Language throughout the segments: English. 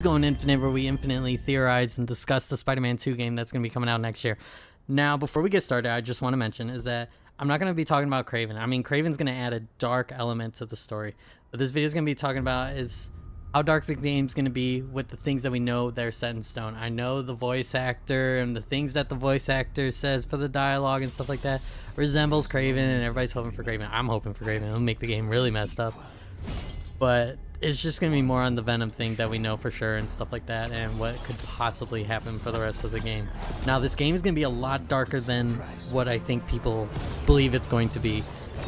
Going Infinite, where we infinitely theorize and discuss the Spider-Man 2 game that's going to be coming out next year. Now, before we get started, I just want to mention is that I'm not going to be talking about Kraven. I mean, Kraven's going to add a dark element to the story. But this video is going to be talking about is how dark the game's going to be with the things that we know they're set in stone. I know the voice actor and the things that the voice actor says for the dialogue and stuff like that resembles Kraven, and everybody's hoping for Kraven. I'm hoping for Kraven. It'll make the game really messed up. But it's just going to be more on the Venom thing that we know for sure and stuff like that, and what could possibly happen for the rest of the game. Now, this game is going to be a lot darker than what I think people believe it's going to be.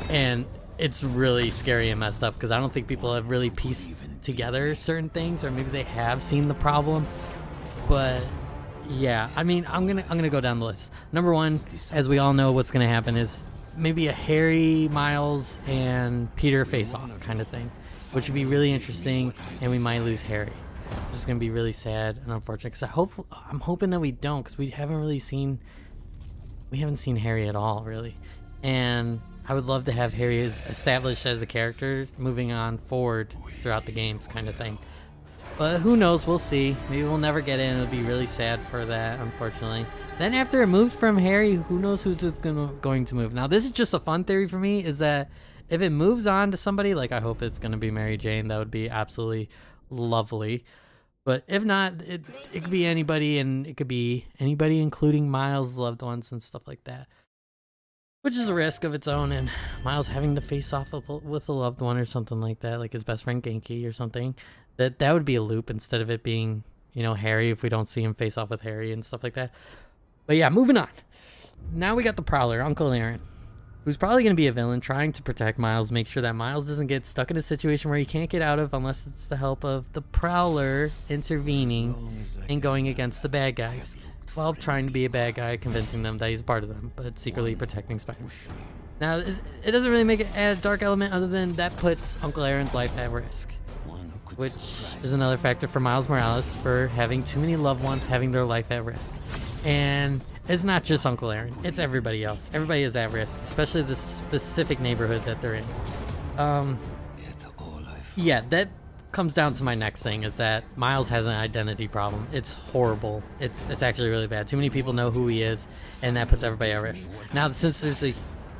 And it's really scary and messed up because I don't think people have really pieced together certain things, or maybe they have seen the problem. But yeah, I mean, I'm gonna go down the list. Number one, as we all know, what's going to happen is maybe a Harry, Miles, and Peter face-off kind of thing, which would be really interesting, and we might lose Harry. It's just gonna be really sad and unfortunate because I'm hoping that we don't, because we haven't seen Harry at all really, and I would love to have Harry established as a character moving on forward throughout the games kind of thing. But who knows? We'll see. Maybe we'll never get in. It'll be really sad for that, unfortunately. Then after it moves from Harry, who knows who's just going to move. Now, this is just a fun theory for me, is that if it moves on to somebody, like I hope it's going to be Mary Jane, that would be absolutely lovely. But if not, it could be anybody, and it could be anybody including Miles' loved ones and stuff like that, which is a risk of its own, and Miles having to face off with a loved one or something like that, like his best friend Genki or something. That would be a loop instead of it being, you know, Harry, if we don't see him face off with Harry and stuff like that. But yeah, moving on. Now we got the Prowler, Uncle Aaron, who's probably going to be a villain trying to protect Miles, make sure that Miles doesn't get stuck in a situation where he can't get out of unless it's the help of the Prowler intervening and going against the bad guys. 12 trying to be a bad guy, convincing them that he's part of them, but secretly protecting Spider-Man. Now, it doesn't really make it add a dark element other than that puts Uncle Aaron's life at risk, which is another factor for Miles Morales for having too many loved ones having their life at risk. And it's not just Uncle Aaron, it's everybody else. Everybody is at risk, especially the specific neighborhood that they're in. Yeah, that comes down to my next thing, is that Miles has an identity problem. It's horrible. It's actually really bad. Too many people know who he is, and that puts everybody at risk. Now, since there's a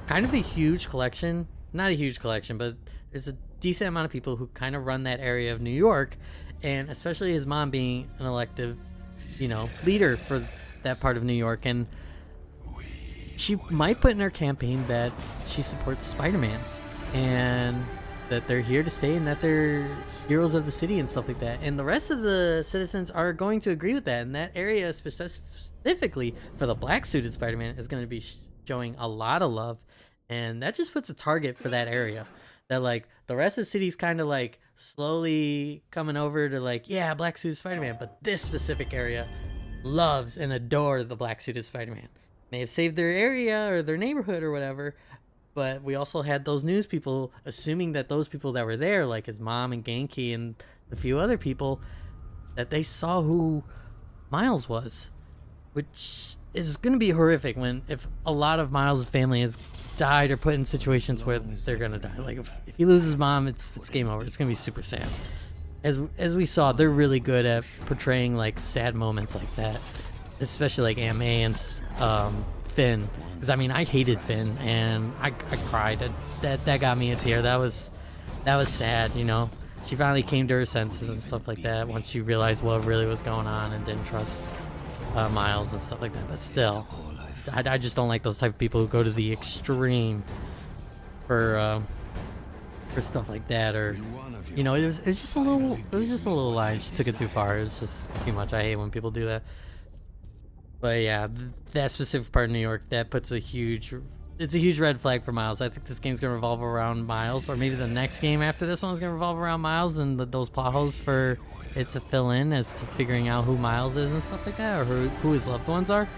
kind of a huge collection, not a huge collection, but there's a decent amount of people who kind of run that area of New York, and especially his mom being an elective, you know, leader for that part of New York, and she might put in her campaign that she supports Spider-Man's and that they're here to stay and that they're heroes of the city and stuff like that. And the rest of the citizens are going to agree with that. And that area specifically for the black suited Spider-Man is going to be showing a lot of love. And that just puts a target for that area. That like the rest of the city's kind of like slowly coming over to like, yeah, black suited Spider-Man. But this specific area loves and adores the black suited Spider-Man. May have saved their area or their neighborhood or whatever, but we also had those news people assuming that those people that were there, like his mom and Genki and a few other people, that they saw who Miles was, which is going to be horrific if a lot of Miles' family has died or put in situations where they're going to die. Like if he loses mom, it's game over. It's going to be super sad. As we saw, they're really good at portraying like sad moments like that, especially like Aunt May and Finn. Because I mean, I hated Finn, and I cried. That got me a tear. That was sad, you know. She finally came to her senses and stuff like that once she realized what really was going on and didn't trust Miles and stuff like that. But still, I just don't like those type of people who go to the extreme for stuff like that. Or, you know, it was just a little line. She took it too far. It was just too much. I hate when people do that. But yeah, that specific part of New York, that puts it's a huge red flag for Miles. I think this game's going to revolve around Miles, or maybe the next game after this one's going to revolve around Miles and those plot holes for it to fill in as to figuring out who Miles is and stuff like that, or who his loved ones are.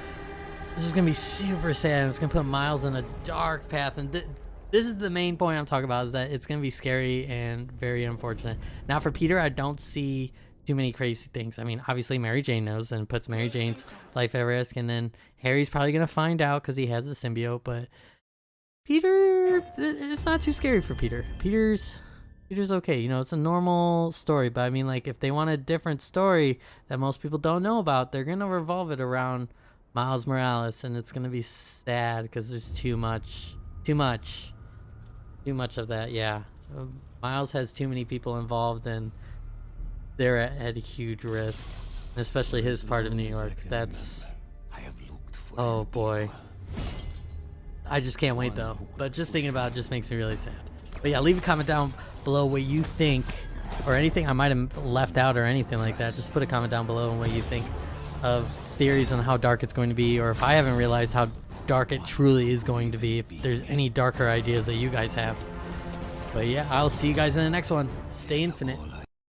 This is going to be super sad, and it's going to put Miles in a dark path. And this is the main point I'm talking about, is that it's going to be scary and very unfortunate. Now for Peter, I don't see too many crazy things. I mean, obviously Mary Jane knows and puts Mary Jane's life at risk, and then Harry's probably going to find out because he has the symbiote, but Peter, it's not too scary for Peter. Peter's Peter's okay. You know, it's a normal story, but I mean, like, if they want a different story that most people don't know about, they're gonna revolve it around Miles Morales, and it's gonna be sad because there's too much of that. Yeah, Miles has too many people involved, and they're at a huge risk, especially his part of New York. That's, oh boy. I just can't wait though. But just thinking about it just makes me really sad. But yeah, leave a comment down below what you think, or anything I might have left out or anything like that. Just put a comment down below on what you think of theories on how dark it's going to be, or if I haven't realized how dark it truly is going to be, if there's any darker ideas that you guys have. But yeah, I'll see you guys in the next one. Stay infinite.